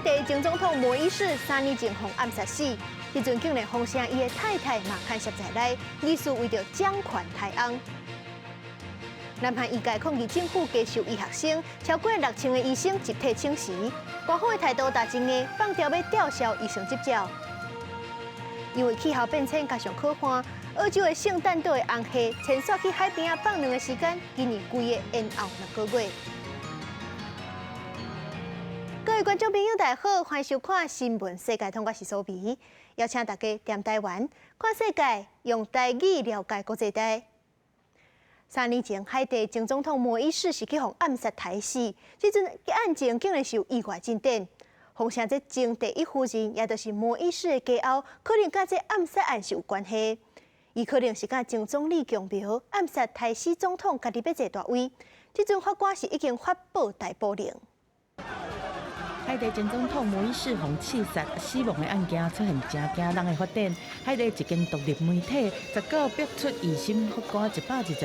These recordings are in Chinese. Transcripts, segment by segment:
地前总统摩伊士3年前被暗杀死，迄阵竟然放生伊的太太嘛牵涉在内，疑似为着掌权太翁。南韩医界抗议政府接受医学生超过6000个医生集体请辞，官方的态度大真硬，放调要吊销医生执照。因为气候变迁加上可怕，澳洲的圣诞岛的红虾潜水去海边放卵的时间，今年规个延后6个月。各位观众朋友，大家好，欢迎收看《新闻世界通》，我是苏眉，邀请大家踮台湾看世界，用台语了解国际大。3年前，海地前总统摩伊士是去互暗杀杀死，这阵案件竟然是有意外进展。放生这前第一夫人，也就是摩伊士的家后，可能甲这暗杀案是有关系。伊可能是甲前总理强苗暗杀杀死总统，家己要坐大位。这阵法官是已经发布逮捕令。海地前总统摩伊士被刺杀死亡的案件出现真惊人的发展。海地一间独立媒体19号逼出疑心法官122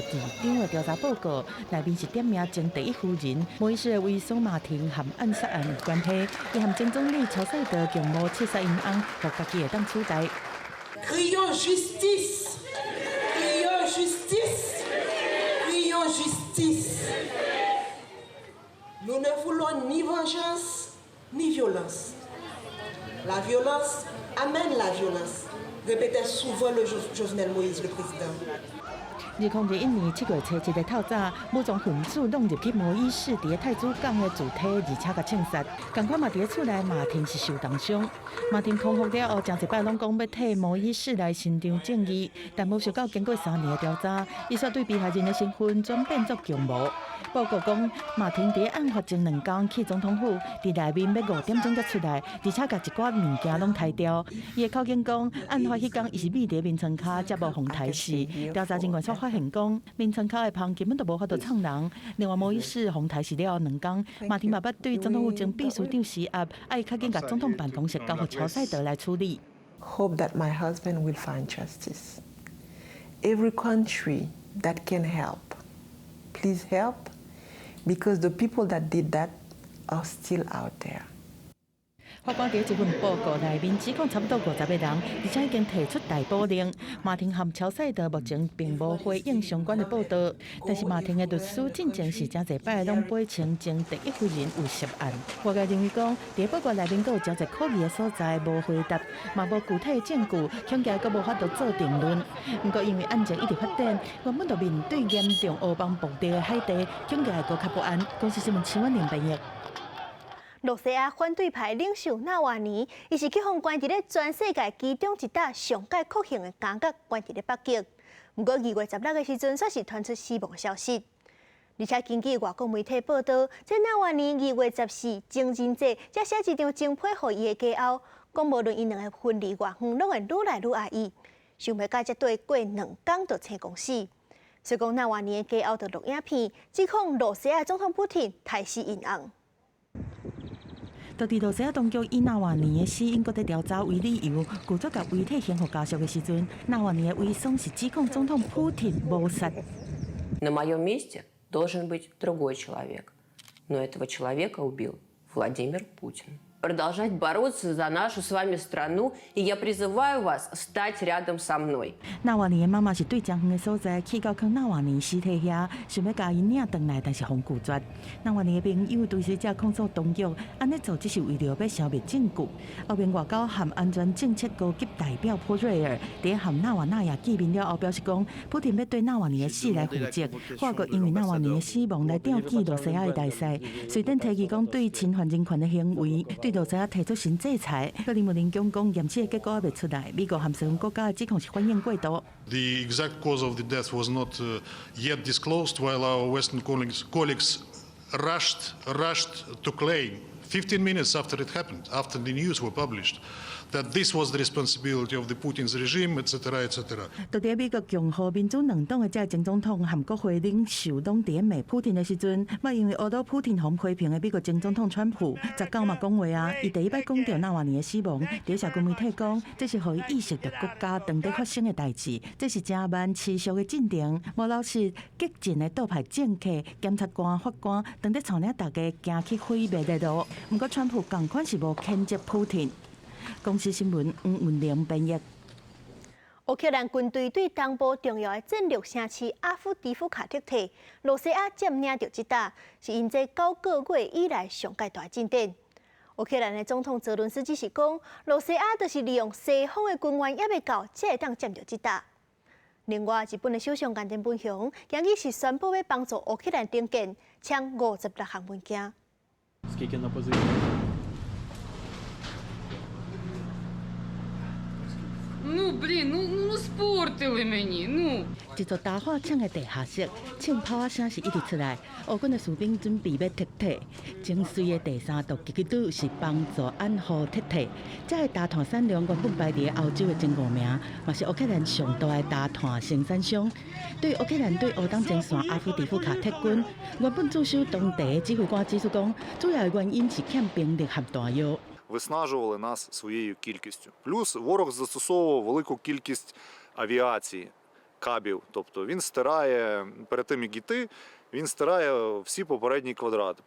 张的调查报告，内面是点名前第一夫人摩伊士的猥琐马庭和暗杀案有关系。伊和前总理乔赛德共谋刺杀因翁，互家己会当取代。Crions justice! Crions justice! Crions justice! Nous ne voulons ni vengeance.Ni violence. La violence amène la violence, répétait souvent le Jovenel Moïse, le président. 2021年7月7日的透早，武装分子弄入去摩伊士伫太子港的住体，而且甲枪杀。同款嘛，伫厝内马婷是受重伤。马婷康复了后，真一摆拢讲要替摩伊士来伸张正义，但无想到经过3年的调查，伊却对被害人的身份转变作强谋。报告讲，马婷伫案发前2天去总统府，伫内面要5点钟才出来，而且甲一寡物件拢抬掉。伊的口供讲，案发迄天伊是秘伫眠床骹，才无互抬死。调查人员却发现讲，眠床骹的芳根本就无法度创人。另外，摩伊士互抬死了后2天，马婷爸爸对总统府前秘书长施压，爱较紧甲总统办公室交互乔赛德来处理。Hope that my husband will find justice. Every country that can help, please help, because the people that did that are still out there. 法官伫这份报告内面指控差不多50个人，而且已经提出逮捕令。马婷和乔赛德目前并无回应相关的报道，但是马婷的律师进前是真侪摆拢批称前第一夫人有涉案。外界认为讲，伫报告内面阁有真侪可疑的所在无回答，嘛无具体的证据，恐惊阁无法度做定论。不过因为案件一直发展，原本就面对严重乌邦暴力的海地，恐惊会阁较不安。公司新闻陈婉玲编译。罗西亚反对派领袖纳瓦尼，伊是去互关伫咧全世界其中一搭上界酷刑的监狱关伫咧北极。不过2月16日时阵，却是传出死亡消息。而且根据外国媒体报道，这纳瓦尼2月14情人节才写一张精批予伊的家后，讲无论因两个分离偌远，拢会愈来愈爱伊。想袂到才对过2天就成功死。所以讲纳瓦尼的家后就录影片，指控罗西亚总统普廷杀死因翁。到伫罗西亚当局以纳瓦尼的死因搁在调查为理由，拒绝甲遗体献互家属的时阵，纳瓦尼的伪装是指控总统普廷谋杀。На моем месте должен быть другой человек, но этого человека убил Владимир Путин. Продолжать бороться за нашу с вами страну, и я призываю вас стать рядом со мной. 纳瓦尼的妈妈是对江远的所在去到纳瓦尼尸体遐，想要甲伊领回来，但是被拒绝。纳瓦尼的朋友对死者控诉当局安尼做只是为了要消灭证据。后面外交和安全政策高级代表普瑞尔伫和纳瓦纳亚见面了后表示讲，普廷要对纳瓦尼的死来负责。法国因为纳瓦尼的死亡来吊起罗西亚的大势，随便提起讲对侵犯人权的行为。对罗西亚提出新制裁，克里姆林宫讲验尸的结果还未出来，美国和西方国家的指控是反应过度。The exact cause of the death was not yet disclosed, while our Western colleagues rushed to claim 15 minutes after it happened, after the news were published, that this was the responsibility of the Putin's regime, etc., etc. 到伫美国共和民主两党的这前总统和国会领袖拢伫骂普廷的时阵，嘛因为恶斗普廷互批评的美国前总统川普19嘛讲话啊，伊第一摆讲到纳瓦尼的死亡，伫社群媒体讲，这是互伊意识到国家当地发生的代志，这是真慢持续的进程，无老实激进的倒派政客、检察官、法官，当地带领大家行去毁灭的路。不过川普同款是无谴责普丁。公司新闻黄文玲编译。乌克兰军队对东部重要的战略城市阿夫迪夫卡撤退，罗西亚占领着这打，是因这9个月以来上界大进展。乌克兰的总统泽伦斯基是讲，罗西亚就是利用西方的军援也未够，才会当占着这打。另外，日本的首相岸田文雄今日是宣布要帮助乌克兰登建，抢56项文件。Ну, блін, ну спортили мені, ну. 一座大火抢的地下室，枪炮声是一直出来。乌军的士兵准备要撤退，精髓的第3道击队是帮助安抚撤退。这个大炭产量原本排伫欧洲的前5名，嘛是乌克兰上大的大炭生产商。对乌克兰对乌东前线阿夫迪夫卡撤军，原本驻守当地的指挥官指出讲，主要的原因是欠兵力和弹药。Виснажували нас своєю кількістю. Плюс ворог застосовував велику кількість авіації, кабів. Тобто він стирає, перед тим як йти, він стирає всі попередні квадрати.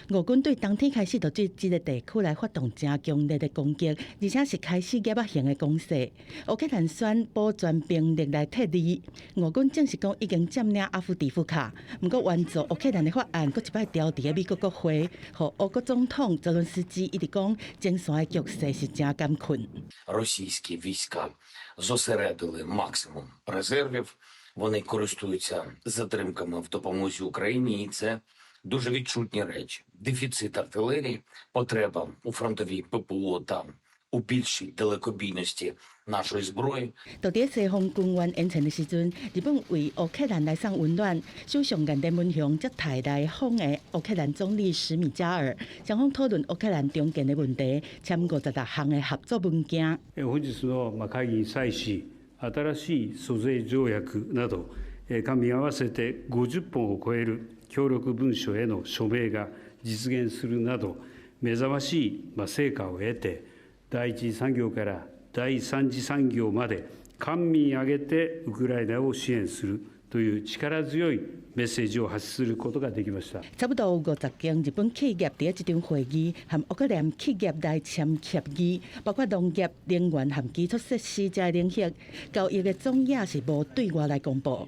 俄军对当天开始就对这个地区来发动真强烈的攻击，而且是开始野蛮型的攻势。乌克兰宣布全兵力来撤离。俄军证实讲已经占领阿夫迪夫卡，不过援助乌克兰的法案搁一摆调伫美国国会，和乌国总统泽伦斯基一直讲前线的局势是真艰困。Російські війська зосередили максимум резервів. Вони користуються затримками в допомозі Україні, і це дуже відчутні речі. Дефіцит артилерії, потреба у фронтовій ППО та у більшій далекобійності нашої зброї. 就伫西方军援演练的时阵，日本为乌克兰来送温暖。首相岸田文雄则台来访的乌克兰总理史米加尔，双方討論烏克蘭重建的問題，簽56項的合作文件。本日の会議に際し、新しい租税条約など加み合わせて50本を超える協力文書への署名が実現するなど目覚ましい成果を得て、第一次産業から第三次産業まで官民挙げてウクライナを支援するという力強いメッセージを発することができました。差不多有50間日本企業喺這場會議和烏克蘭企業來簽協議，包括農業、能源和基礎設施這領域。交易嘅總額是無對外來公布。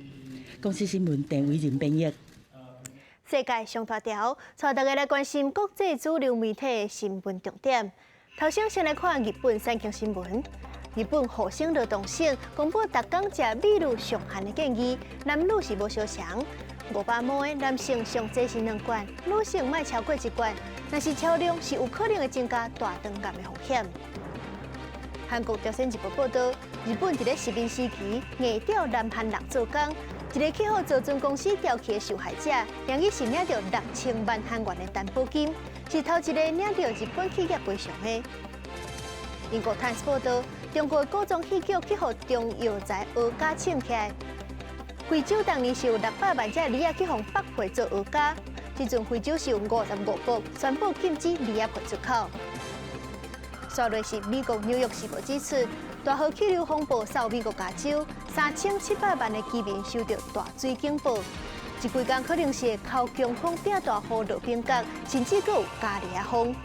公司新聞鄭偉仁編譯。世界上大條，帶大家來關心國際主流媒體嘅新聞重點。頭先來看日本產經新聞。日本厚生勞動省公布逐工食米乳上限的建議，男女是無相同。500毫的男性上最是2罐，女性莫超過1罐。若是超量，是有可能會增加大腸癌的風險。韓國朝鮮日報報道，日本佇咧殖民時期硬調南韓人做工，一個去互造船公司調去的受害者，仍伊是領到6000萬韓元的擔保金，是頭一個領到日本企業賠償的。英國《Times》報道，中國的古裝戲劇去互中藥材蚵假請起來，非洲當年是有600萬隻鯉仔去互北非做蚵假，這陣非洲是有55國宣布禁止鯉仔皮出口。刷落是美國紐約時報指出，大河氣流風暴掃美國加州，3700萬的居民受到大水警報。一幾天可能是靠強風變大雨落冰角，甚至閣有加厲風。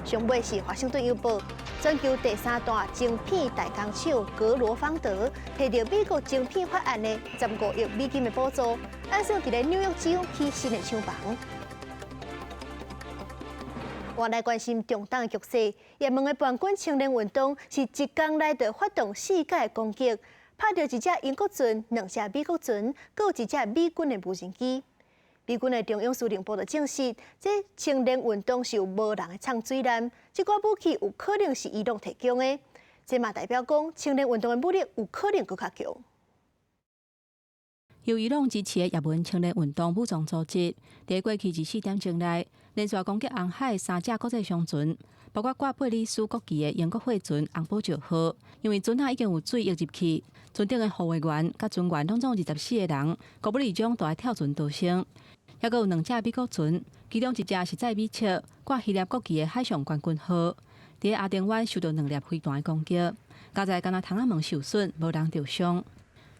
上尾是華盛頓郵報。全球第3大晶片大工廠格羅方德摕到美國晶片法案的15億美金的補助，按算佇咧紐約市起新的廠房。我來關心中東的局勢，也門的叛軍青年運動是一天內就發動4架攻擊，拍到1隻英國船、2隻美國船，閣有1隻美軍的無人機。美軍的中央司令部就證實，這青年運動是有無人的藏水艦，這款武器有可能是伊朗提供的。這嘛代表講，青年運動的武力有可能更加強。由伊朗支持的也門青年運動武裝組織，在過去24點鐘內，連續攻擊紅海3隻國際商船，包括掛貝里斯國旗的英國貨船紅寶石號，因為船下已經有水溢入去，船頂的護衛員甲船員攏總24個人，國不離將都愛跳船逃生。還閣有2隻美國船，其中1隻是載美尺掛希臘國旗的海上冠軍號，佇阿丁灣受到2粒飛彈的攻擊，加在敢若窗仔門受損，無人受傷。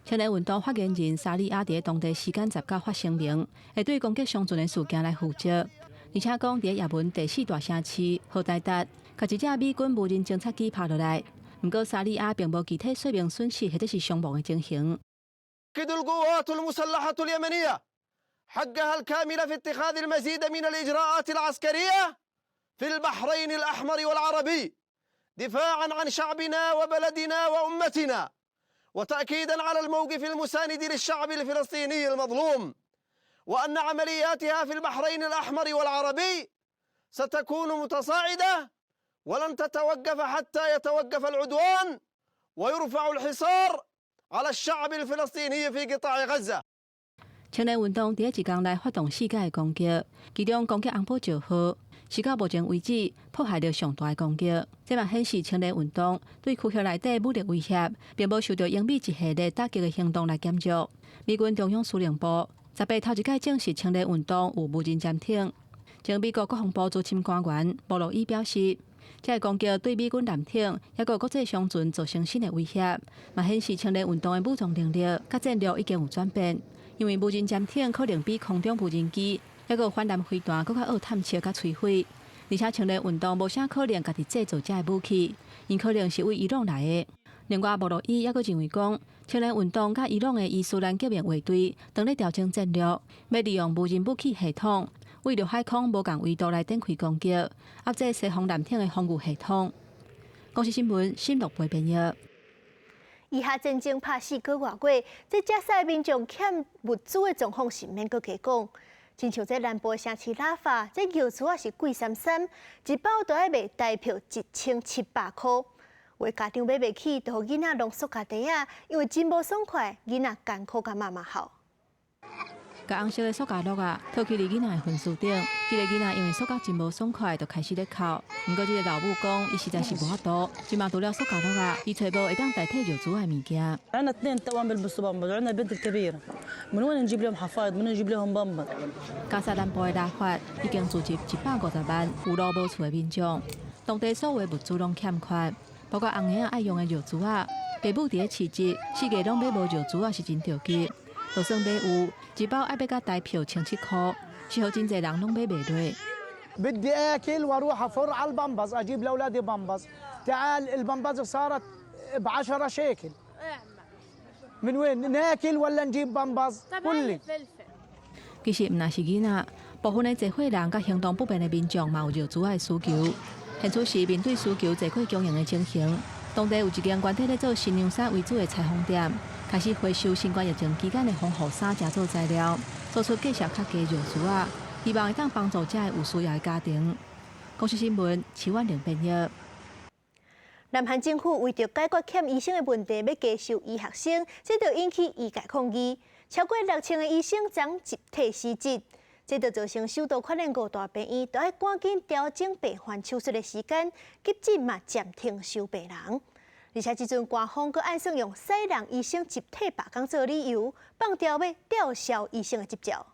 青年運動發言人沙利亞佇當地時間19發聲明，會對攻擊商船的事件來負責。而且讲伫也门第4大城市荷台达，甲一架美军无人侦察机拍落来。不过沙利亚并无具体说明损失或者是伤亡的情形。تؤكد القوات المسلحة اليمنية حقها الكامل في اتخاذ المزيد من الإجراءات العسكرية في البحرين الأحمر والعربي دفاعا عن شعبنا وبلدنا وأمتنا وتأكيدا على الموقف المساند للشعب الفلسطيني المظلوم وأن عملياتها في البحرين الأحمر والعربي ستكون متصاعدة ولن تتوقف حتى يتوقف العدوان ويرفع الحصار على الشعب الفلسطيني في قطاع غزة. 青年运动伫一天内发动4架的攻击，其中攻击红堡9号，是到目前为止迫害了上大的攻击。这嘛显示青年运动对区域内底武力威胁，并无受到英美一系列打击的行动来减弱。美军中央司令部18头一届证实青年运动有无人潜艇。前美国国防部资深官员布鲁伊表示，这个攻击对美军舰艇也个国际商船造成新的威胁，嘛显示青年运动的武装能力甲战略已经有转变。因为无人潜艇可能比空中无人机，也个反舰飞弹更较好探测甲摧毁。而且青年运动无啥可能家己制造这个武器，因可能是为伊朗来的。另外，布鲁伊也个认为讲，青年运动甲伊朗的伊斯兰革命卫队当咧调整战略，要利用无人武器系统，为着海空无共纬度来展开攻击，压制西方舰艇的防御系统。公司新闻新录播编译。以下战争拍4个月过，这加塞民众欠物资的状况是免阁加讲。亲像这南部城市拉法，这油资也是贵33，一包都要卖台票1700块。为家长买袂起，就予囡仔弄塑胶袋啊，因为真无爽快，囡仔艰苦甲妈妈哭。甲红色的塑胶袋啊，套起伫囡仔的分数顶。这个囡仔因为塑胶真无爽快，就开始咧哭。不过这个老母讲，伊实在是无法度，即马除了塑胶袋啊，伊找无会当代替油资的物件。عندنا 2 توأم بيلبسوا بامبرز وعندنا البنت الكبيرة من وين نجيب لهم حفايض من وين نجيب لهم بامبرز 加沙南部的拉法已经组织150万有路无厝的民众，当地所有的物资拢欠缺，包括红仔爱用的药珠啊，爸母伫咧市集4月拢买无药珠啊，是真着急。就算买有，一包爱要甲台票1700块，是互真侪人拢买袂落。 بدي اكل واروح افر على البامبز اجيب لاولادي بامبز تعال البامبز صارت ب10 شيكل من وين ناكل ولا نجيب بامبز قل لي 其实毋那是囡仔，部分的社会人甲行动不便的民众嘛有药珠的需求。现此时面对需求坐过经营的情形，当地有一间原体咧做新娘衫为主的裁缝店，开始回收新冠疫情期间的防护衫制作材料，做出价钱较低药珠啊。 希望会当帮助这有需要的家庭。公司新闻齐婉玲编译。南韩政府为着解决欠医生的问题，要加收医学生，这就引起医界抗议。超过6000个医生将集体辞职，这就造成首都款的5大病院都要赶紧调整病患手术的时间，急诊嘛暂停收病人。而且，即阵官方阁按算用西人医生集体罢工做理由，放调要吊销医生的执照。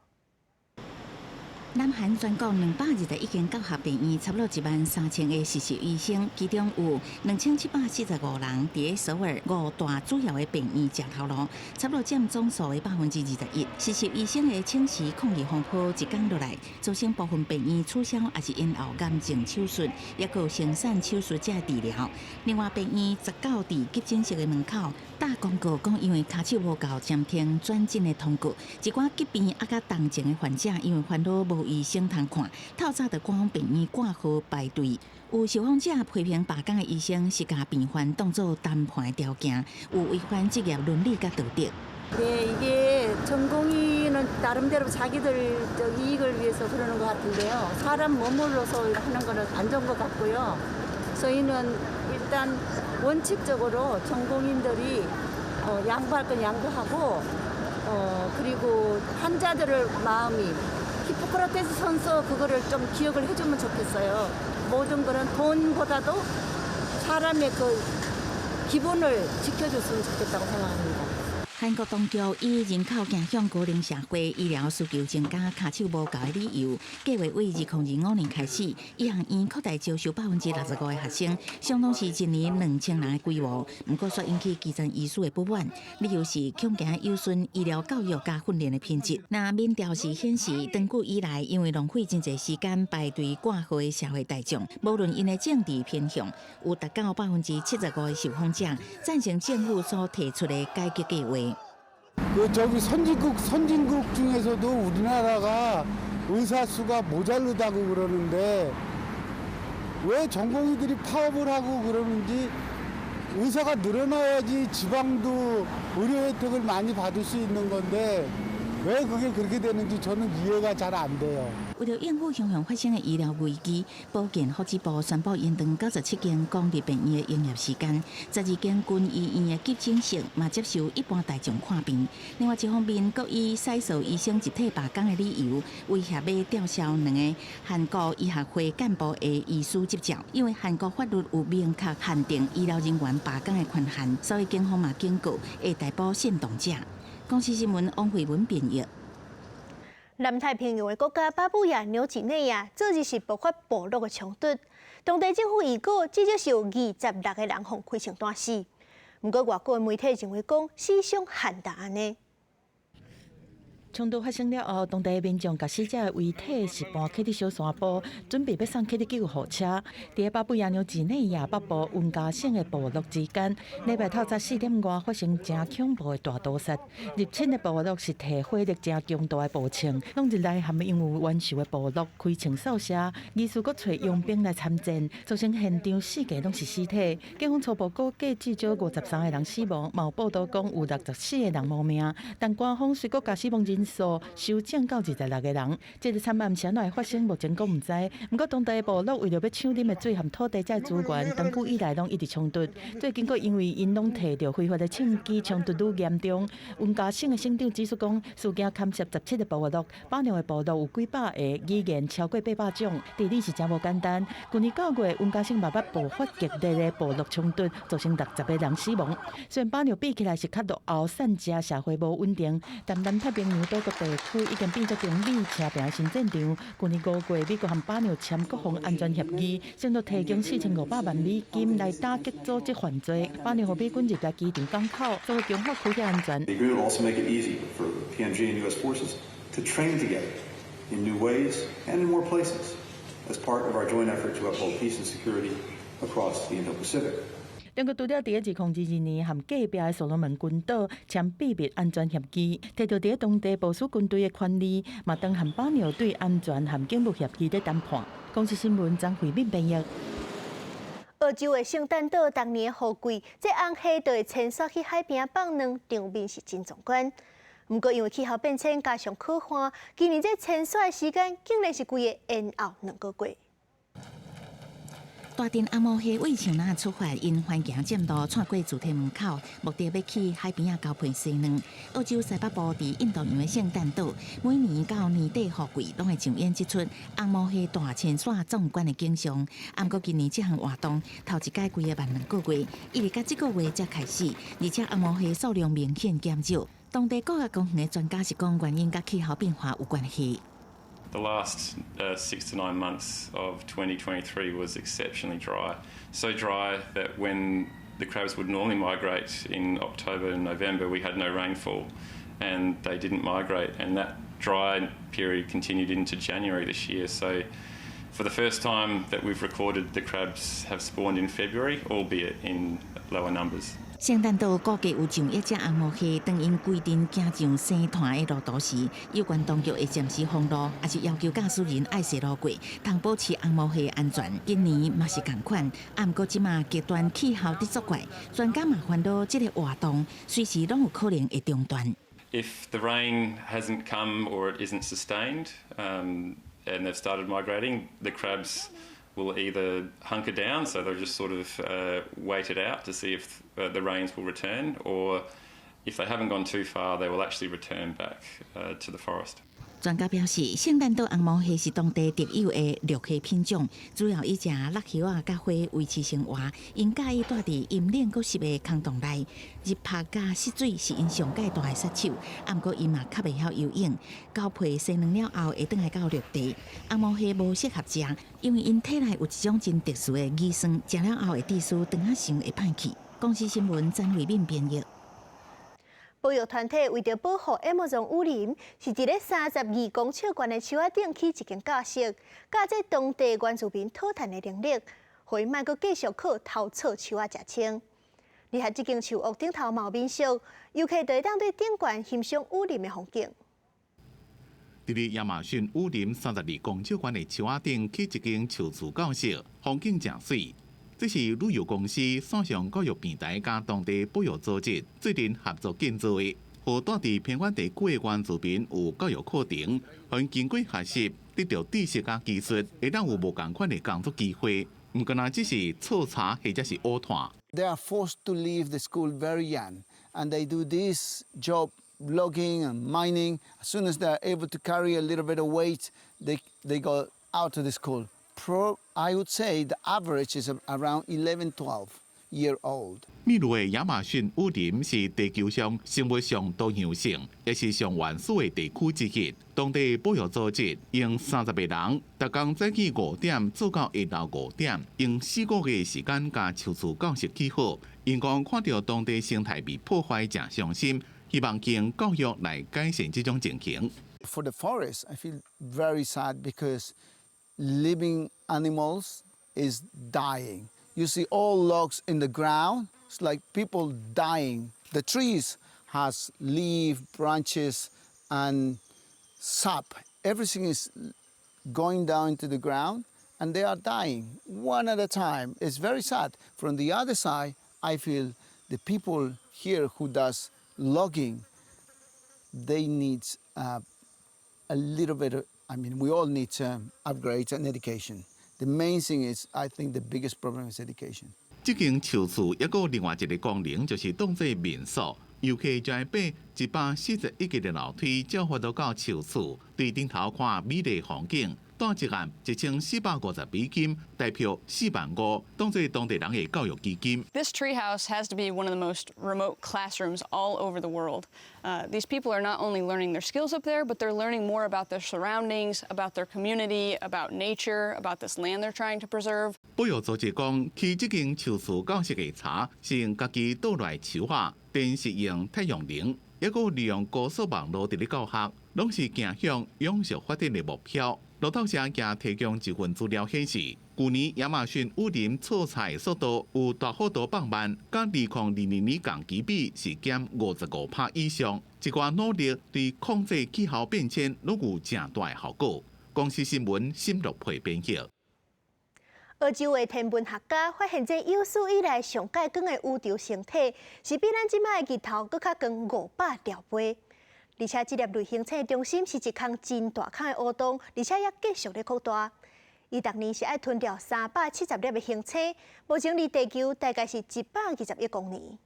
南韩全国221间教学病院，差不多13000个实习医生，其中有2745人伫首尔5大主要的病院食头路，差不多占总数的21%。实习医生的请辞抗议风波一讲落来，造成部分病院取消，也是延后癌症手术，也有生产手术者治疗。另外，病院19伫急诊室的门口打广告，讲因为骹手无够暂停转诊的通告，一寡急病啊甲重症的患者因为烦恼无 医生通看，透早就赶往病院挂号排队。有受访者批评罢工的医生是把病患当作谈判的条件，有违反职业伦理甲道德。 네, 이게 전공의는 나름대로 자기들 이익을 위해서 그러는 것 같은데요. 사람 머물러서 하는 거는 안 좋은 것 같고요. 저희는 일단 원칙적으로 전공인들이 양보할 건 양보하고 그리고 환자들의 마음이 히포크라테스 선서 그거를 좀 기억을 해주면 좋겠어요. 모든 거는 돈보다도 사람의 그 기본을 지켜줬으면 좋겠다고 생각합니다. 韩国当局以人口走向高龄社会、医疗需求增加、卡手无够的理由，计划为2025年开始，一项院扩大招收65%的学生，相当是一年2000人的规模。不过，却引起基层医师的不满，理由是恐惊有损医疗教育加训练的品质。那民调是显示，长久以来，因为浪费真侪时间排队挂号的社会大众，无论因的政治偏向，有达到75%的受访者赞成政府所提出的改革计划。 저기 선진국 중에서도 우리나라가 의사 수가 모자르다고 그러는데 왜 전공의들이 파업을 하고 그러는지 의사가 늘어나야지 지방도 의료 혜택을 많이 받을 수 있는 건데 왜 그게 그렇게 되는지 저는 이해가 잘 안 돼요. 为了应付雄雄发生的医疗危机，保健福祉部宣布延长97间公立病院的营业时间，12间军医院的急诊室嘛接受一般大众看病。另外一方面，各以洗手医生一体罢工的理由，威胁要吊销2个韩国医学会干部的医师执照，因为韩国法律有明确限定医疗人员罢工的权限，所以警方嘛警告会逮捕煽动者。公司新闻王慧文编译。 南太平洋的国家巴布亚纽几内亚昨日是爆发部落的冲突，当地政府预告至少是有26个人互开枪弹死。不过外国媒体认为讲死伤罕达安尼。 冲突发生了后，当地民众把死者的遗体是搬去伫小山坡，准备要送去救护车。伫巴布亚纽几内亚北部温加省的部落之间，礼拜透早4点外发生真恐怖的大屠杀。入侵的部落是提火力真强大的步枪，拢日来含因有冤仇的部落开枪扫射，疑似搁找佣兵来参战，造成现场4个拢是死体。警方初步估计至少53个人死亡，嘛有报道讲有64个人无命，但官方虽搁甲死亡人数修正到26个人，这个惨案是安怎会发生，目前阁唔知。不过当地的部落为了要抢啉的水和土地这资源，长久以来拢一直冲突。最近阁因为因拢摕到非法的枪支，冲突愈严重。温加省的省长指出讲，事件牵涉17个部落，巴纽的部落有几百个，语言超过800种，地理是真无简单。去年9月，温加省慢慢爆发激烈的部落冲突，造成60个人死亡。虽然巴纽比起来是较落后，散家社会无稳定，但南太平洋多个地区已经变作中美车平的新战场。去年5月，美国和巴纽签国防安全协议，承诺提供4500万美金来打击组织犯罪。巴纽和美军入来机场港口，作为强化区域安全。 The agreement will also make it easy for PNG and U.S. forces to train together in new ways and in more places as part of our joint effort to uphold peace and security across the Indo-Pacific. 中国除了伫2022年和隔壁的所罗门群岛签秘密安全协议，摕到伫当地部署军队的权利，嘛当和巴纽对安全和警务协议在谈判。公司新闻张慧敏编译。澳洲的圣诞岛当年的雨季，这红虾就会潜刷去海边放卵，场面是真壮观。不过因为气候变迁加上可汗，今年这潜刷的时间竟然是规个延后2个月。 大阵红毛虾为像那出发，因环境占道窜过主体门口，目的要去海边啊交配生卵。澳洲西北部伫印度洋的圣诞岛，每年到年底雨季，拢会上演这出红毛虾大潜耍壮观的景象。不过今年这项活动头一届规个慢2个月，一直到这个月才开始，而且红毛虾数量明显减少。当地国家公园的专家是讲，原因甲气候变化有关系。 The last 6 to 9 months of 2023 was exceptionally dry. So dry that when the crabs would normally migrate in October and November, we had no rainfall and they didn't migrate. And that dry period continued into January this year. So for the first time that we've recorded, the crabs have spawned in February, albeit in lower numbers. 圣诞岛估计有上1只红毛虾，当因规定行上生团的路途时，有关当局会暂时封路，也是要求驾驶人爱驶路过，通保持红毛虾安全。今年嘛是同款，不过即马极端气候伫作怪，专家嘛烦恼这个活动随时拢有可能会中断。If the rain hasn't come or it isn't sustained, and they've started migrating, the crabs will either hunker down, so they'll just sort of wait it out to see if the rains will return, or if they haven't gone too far, they will actually return back to the forest. 专家表示，圣诞岛红毛虾是当地特有的绿虾品种，主要以食辣虾啊、甲花维持生活。因介意住伫阴冷谷湿的空洞内，日晒加湿水是因上界大的杀手。啊，毋过伊嘛较袂晓游泳，交配生卵了后会转来到陆地。红毛虾无适合食，因为因体内有一种真特殊的乙酸，食了后会致使肠仔肠会歹去。公司新闻詹慧敏编译。保育团体为着保护亚马逊雨林，是伫咧32公尺高的树仔顶起一间教室，教这当地原住民讨炭的能力，互因莫阁继续靠偷错树仔食青。而下这间树屋顶头嘛有民宿，游客就会当对顶悬欣赏雨林的风景。伫咧亚马逊雨林32公尺高的树仔顶起一间树厝教室，风景真水。这是旅游公司线上教育平台甲当地保育组织最近合作建造的，互住伫偏远地区的原住民有教育课程，互因经过学习，得到知识甲技术，会当有无共款的工作机会。毋过只是错查或者是乌炭。They are forced to leave the school very young, and they do this job logging and mining. As soon as they are able to carry a little bit of weight, they go out of the school. I would say the average is around 11-12-year-old. 秘鲁的亚马逊雨林是地球上生物上多样性，也是上原始的地区之一。当地保育组织用30个人，逐工早起5点做到下昼5点，用4个月的时间甲树厝教室起好。因讲看到当地生态被破坏，真伤心，希望经教育来改善这种情形。For the forest, I feel very sad because living animals is dying. You see all logs in the ground. It's like people dying. The trees has leaf, branches, and sap. Everything is going down into the ground, and they are dying one at a time. It's very sad. From the other side, I feel the people here who does logging, they need a little bit of, we all need upgrades and education. The main thing is, I think the biggest problem is education. 这间树厝还有另外一个功能，就是当做民宿。游客就会爬141级的楼梯，才滑到树厝，对顶头看美丽风景。住一晚$1450，代表45000，当做当地人的教育基金。This treehouse has to be one of the most remote classrooms all over the world. These people are not only learning their skills up there, but they're learning more about their surroundings, about their community, about nature, about this land they're trying to preserve. 保育组织讲，去这间树厝教室的查是用家己倒来树下，电是用太阳能，还有利用高速网络伫咧教学，拢是行向永续发展的目标。路透社也提供一份资料显示，去年亚马逊雨林错采速度有大幅度放慢，甲2022年同期比是减55%以上。一寡努力对控制气候变迁拢有正大的效果。公司新闻沈乐培编辑。澳洲的天文学家发现，这有史以来上界光的宇宙星体，是比咱即摆的日头搁较光500条倍。而且，这粒类星体中心是一空真大空的乌洞，而且也继续咧扩大。伊逐年是爱吞掉370粒的星体，目前离地球大概是121公里。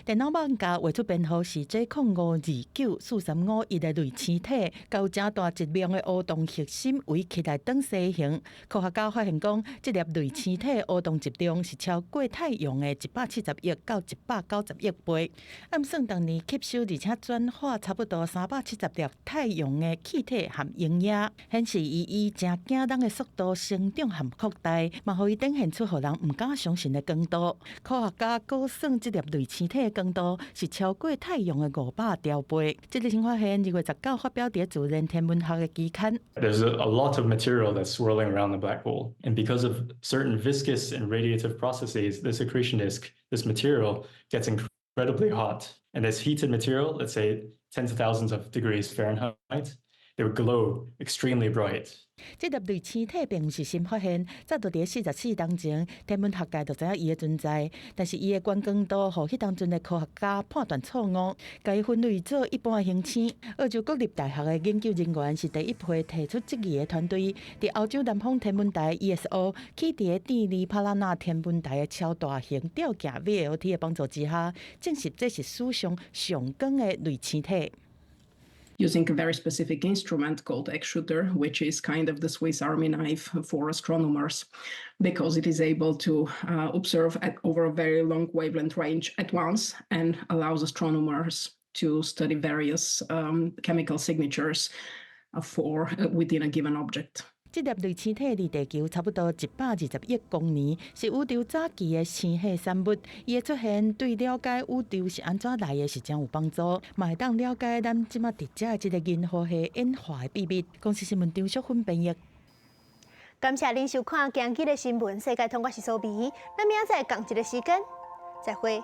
电脑网架画出编号是 J05294351的类星体，有正大质量的乌洞核心为期待等星形。科学家发现讲，这粒类星体乌洞质量是超过太阳的170亿到190亿倍。按算当年吸收而且转化差不多370粒太阳的气体和营养，显示以正惊人的速度生长和扩大，嘛，互伊展现出互人唔敢相信的光度。科学家估算这粒类星体光度是超过太阳的500条倍。这个新发现2月19发表在自然天文学的期刊。There's a lot of material that's swirling around the black hole, and because of certain viscous and radiative processes, this accretion disk, this material, gets incredibly hot. And this heated material, let's say tens of thousands of degrees Fahrenheit, they would glow extremely bright. 这粒类星体并不是新发现，早就伫44当前，天文学界就知影伊的存在。但是伊的光光度，互迄当阵的科学家判断错误，甲伊分类做一般星星。澳洲国立大学的研究人员是第一批提出质疑的团队，伫澳洲南方天文台 ESO 起伫蒂利帕拉纳天文台的超大型吊架 VLT 的帮助之下，证实这是史上上光的类星体。using a very specific instrument called X-Shooter, which is kind of the Swiss Army knife for astronomers, because it is able to observe over a very long wavelength range at once and allows astronomers to study various chemical signatures within a given object. 这粒类星体离地球差不多120亿公里，是宇宙早期的星系产物。伊的出现对了解宇宙是安怎来的，是真有帮助，嘛会当了解咱即马伫遮的这个银河系演化的秘密。公司新闻张淑芬编译。感谢您收看今日的新闻，世界通，我是苏比。咱明仔载同一个时间再会。